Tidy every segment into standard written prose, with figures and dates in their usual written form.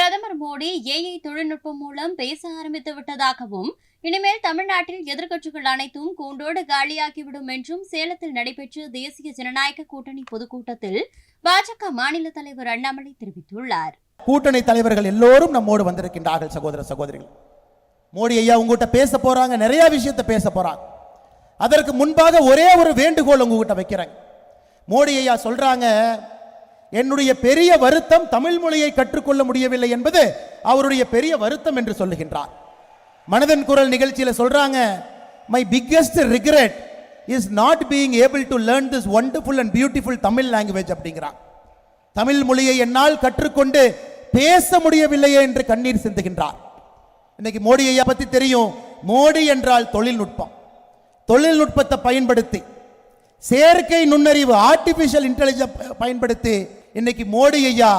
பிரதமர் மோடி ஏஐ தொழில்நுட்பம் மூலம் பேச ஆரம்பித்து விட்டதாகவும், இனிமேல் தமிழ்நாட்டில் எதிர்க்கட்சிகள் அனைத்தும் கூண்டோடு காலியாகிவிடும் என்றும் சேலத்தில் நடைபெற்ற தேசிய ஜனநாயக கூட்டணி பொதுக்கூட்டத்தில் பாஜக மாநில தலைவர் அண்ணாமலை தெரிவித்துள்ளார். கூட்டணி தலைவர்கள் எல்லோரும் நம்மோடு வந்திருக்கின்றார்கள். சகோதர சகோதரிகள், மோடி ஐயா உங்ககிட்ட பேச போறாங்க, நிறைய விஷயத்தை பேச போறாங்க. அதற்கு முன்பாக ஒரே ஒரு வேண்டுகோள் உங்ககிட்ட வைக்கிறேன். மோடி ஐயா சொல்றாங்க, என்னுடைய பெரிய வருத்தம் தமிழ் மொழியை கற்றுக்கொள்ள முடியவில்லை என்பது அவருடைய பெரிய வருத்தம் என்று சொல்லுகின்றார். மனதின் குரல் நிகழ்ச்சியில சொல்றாங்க, my biggest regret is not being able to learn this wonderful and beautiful Tamil language அப்படிங்கிறார். தமிழ் மொழியை என்னால் கற்றுக்கொண்டு பேச முடியவில்லையே என்று கண்ணீர் சிந்துகின்றார். இன்னைக்கு மோடி ஐயா பத்தி தெரியும். மோடி என்றால் தொழில்நுட்பம். தொழில்நுட்பத்தை பயன்படுத்தி, செயற்கை நுண்ணறிவு ஆர்டிபிஷியல் இன்டெலிஜென்ஸ் பயன்படுத்தி இன்னைக்கு மோடி ஐயா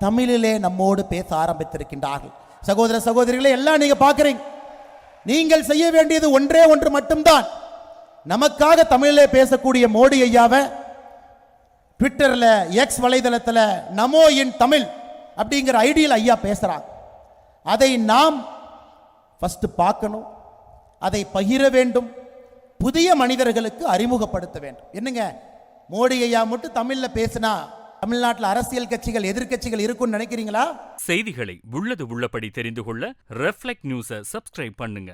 தமிழிலே நம்மோடு பேச ஆரம்பித்திருக்கின்றார்கள். சகோதர சகோதரிகளை எல்லாம் நீங்க பார்க்கிறீங்க. நீங்கள் செய்ய வேண்டியது ஒன்றே ஒன்று மட்டும்தான். நமக்காக தமிழிலே பேசக்கூடிய மோடி ஐயாவை ட்விட்டர்ல, எக்ஸ் வலைதளத்தில் நமோ இன் தமிழ் அப்படிங்கிற ஐடியில் ஐயா பேசுறாங்க. அதை நாம் ஃபர்ஸ்ட் பார்க்கணும், அதை பகிர வேண்டும், புதிய மனிதர்களுக்கு அறிமுகப்படுத்த வேண்டும். என்னங்க, மோடி ஐயா மட்டும் தமிழ்ல பேசினா தமிழ்நாட்டில் அரசியல் கட்சிகள், எதிர்கட்சிகள் இருக்கும்னு நினைக்கிறீங்களா? செய்திகளை உள்ளது உள்ளபடி தெரிந்து கொள்ள ரெஃப்ளெக்ட் நியூஸை சப்ஸ்கிரைப் பண்ணுங்க.